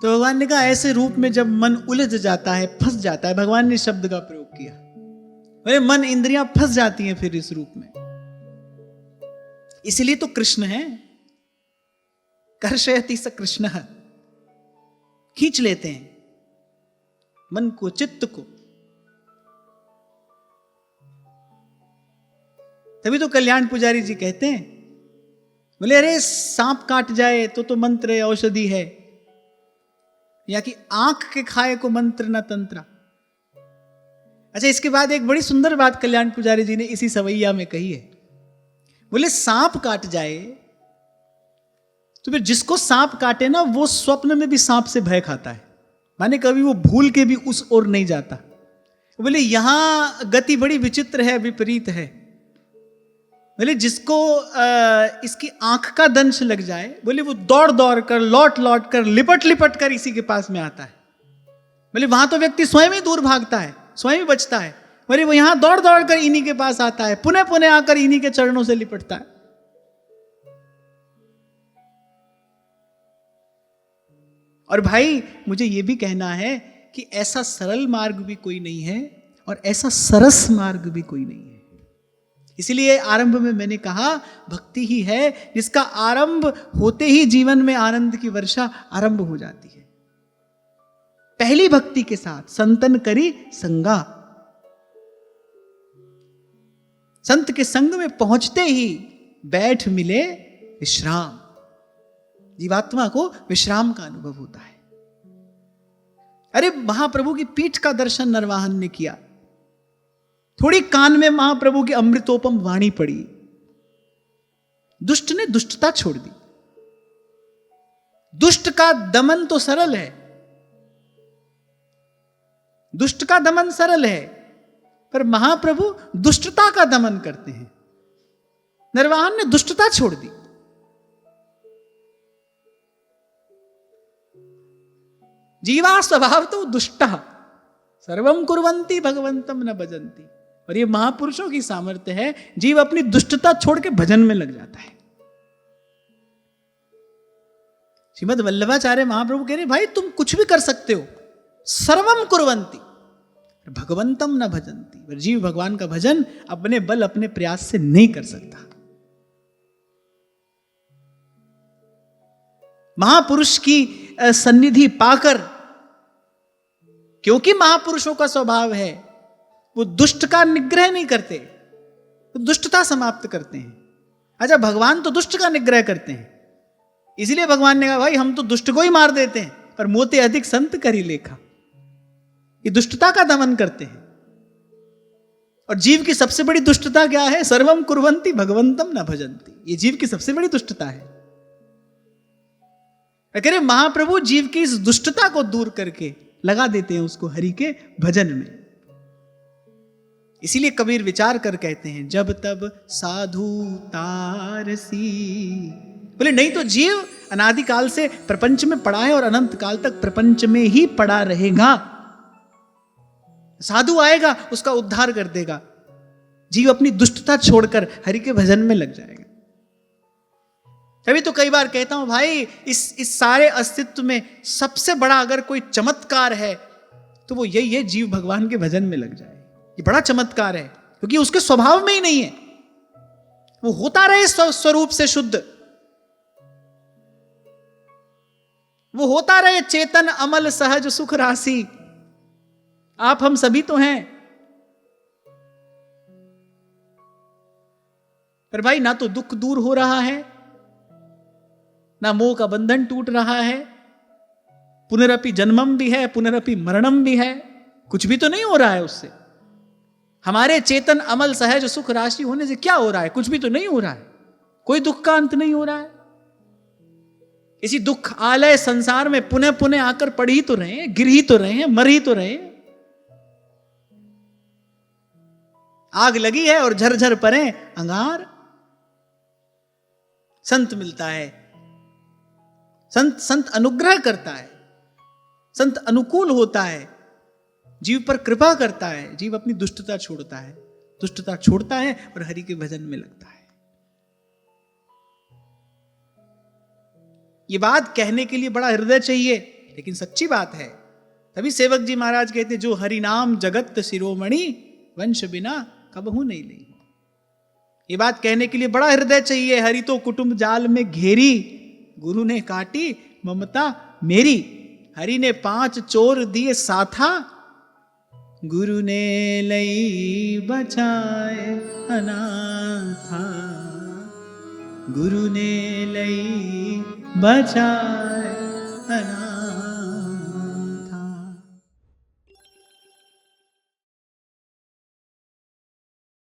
तो भगवान ने कहा ऐसे रूप में जब मन उलझ जाता है, फंस जाता है, भगवान ने शब्द का प्रयोग किया, अरे मन इंद्रियां फंस जाती हैं फिर इस रूप में। इसलिए तो कृष्ण है, कर्षयति स कृष्ण, खींच लेते हैं मन को, चित्त को। तभी तो कल्याण पुजारी जी कहते हैं, बोले अरे सांप काट जाए तो मंत्र है, औषधि है, या कि आंख के खाए को मंत्र न तंत्रा। अच्छा, इसके बाद एक बड़ी सुंदर बात कल्याण पुजारी जी ने इसी सवैया में कही है। बोले सांप काट जाए तो फिर जिसको सांप काटे ना, वो स्वप्न में भी सांप से भय खाता है, माने कभी वो भूल के भी उस ओर नहीं जाता। बोले यहां गति बड़ी विचित्र है, विपरीत है। बोले जिसको इसकी आंख का दंश लग जाए, बोले वो दौड़ दौड़ कर, लौट लौट कर, लिपट लिपट कर इसी के पास में आता है। बोले वहां तो व्यक्ति स्वयं ही दूर भागता है, स्वयं ही बचता है। बोले वो यहां दौड़ दौड़ कर इन्हीं के पास आता है, पुनः पुनः आकर इन्हीं के चरणों से लिपटता है। और भाई मुझे यह भी कहना है कि ऐसा सरल मार्ग भी कोई नहीं है और ऐसा सरस मार्ग भी कोई नहीं है। इसलिए आरंभ में मैंने कहा, भक्ति ही है जिसका आरंभ होते ही जीवन में आनंद की वर्षा आरंभ हो जाती है। पहली भक्ति के साथ संतन करी संगा, संत के संग में पहुंचते ही बैठ मिले विश्राम, जीवात्मा को विश्राम का अनुभव होता है। अरे महाप्रभु की पीठ का दर्शन नरवाहन ने किया, थोड़ी कान में महाप्रभु की अमृतोपम वाणी पड़ी, दुष्ट ने दुष्टता छोड़ दी। दुष्ट का दमन तो सरल है, दुष्ट का दमन सरल है, पर महाप्रभु दुष्टता का दमन करते हैं। नरवाहन ने दुष्टता छोड़ दी। जीवा स्वभाव तो दुष्टा सर्वम कुर्वन्ति भगवंतम न भजन्ति। और ये महापुरुषों की सामर्थ्य है, जीव अपनी दुष्टता छोड़ के भजन में लग जाता है। श्रीमद् वल्लभाचार्य महाप्रभु कह रहे, भाई तुम कुछ भी कर सकते हो, सर्वम कुर्वन्ति भगवंतम न भजन्ति। पर जीव भगवान का भजन अपने बल, अपने प्रयास से नहीं कर सकता। महापुरुष की सन्निधि पाकर, क्योंकि महापुरुषों का स्वभाव है वो दुष्ट का निग्रह नहीं करते, तो दुष्टता समाप्त करते हैं। अच्छा, भगवान तो दुष्ट का निग्रह करते हैं, इसलिए भगवान ने कहा भाई हम तो दुष्ट को ही मार देते हैं, पर मोते अधिक संत करी लेखा। ये दुष्टता का दमन करते हैं। और जीव की सबसे बड़ी दुष्टता क्या है? सर्वम कुर्वन्ति भगवंतम न भजन्ति। ये जीव की सबसे बड़ी दुष्टता है। कह रहे महाप्रभु जीव की इस दुष्टता को दूर करके लगा देते हैं उसको हरि के भजन में। इसीलिए कबीर विचार कर कहते हैं, जब तब साधु तारसी। बोले नहीं तो जीव अनादिकाल से प्रपंच में पड़ा है और अनंत काल तक प्रपंच में ही पड़ा रहेगा। साधु आएगा उसका उद्धार कर देगा, जीव अपनी दुष्टता छोड़कर हरि के भजन में लग जाएगा। तभी तो कई बार कहता हूं भाई, इस सारे अस्तित्व में सबसे बड़ा अगर कोई चमत्कार है तो वो यही है, जीव भगवान के भजन में लग जाए। ये बड़ा चमत्कार है, क्योंकि उसके स्वभाव में ही नहीं है। वो होता रहे स्वरूप से शुद्ध, वो होता रहे चेतन अमल सहज सुख राशि। आप हम सभी तो हैं, पर भाई ना तो दुख दूर हो रहा है, ना मोह का बंधन टूट रहा है, पुनरपि जन्मम भी है, पुनरपि मरणम भी है, कुछ भी तो नहीं हो रहा है उससे। हमारे चेतन अमल सहज सुख राशि होने से क्या हो रहा है? कुछ भी तो नहीं हो रहा है, कोई दुख का अंत नहीं हो रहा है। इसी दुख आलय संसार में पुनः पुनः आकर पड़ ही तो रहे हैं, गिर ही तो रहे हैं, मर ही तो रहे हैं। आग लगी है और झरझर परे अंगार। संत मिलता है, संत अनुग्रह करता है, संत अनुकूल होता है, जीव पर कृपा करता है, जीव अपनी दुष्टता छोड़ता है, दुष्टता छोड़ता है और हरि के भजन में लगता है। ये बात कहने के लिए बड़ा हृदय चाहिए, लेकिन सच्ची बात है। तभी सेवक जी महाराज कहते जो हरि नाम जगत शिरोमणि, वंश बिना कबहू नहीं ले। ये बात कहने के लिए बड़ा हृदय चाहिए। हरि तो कुटुंब जाल में घेरी, गुरु ने काटी ममता मेरी। हरि ने 5 चोर दिए साथा, गुरु ने लई बचाए अनाथा, गुरु ने लई बचाए अनाथा।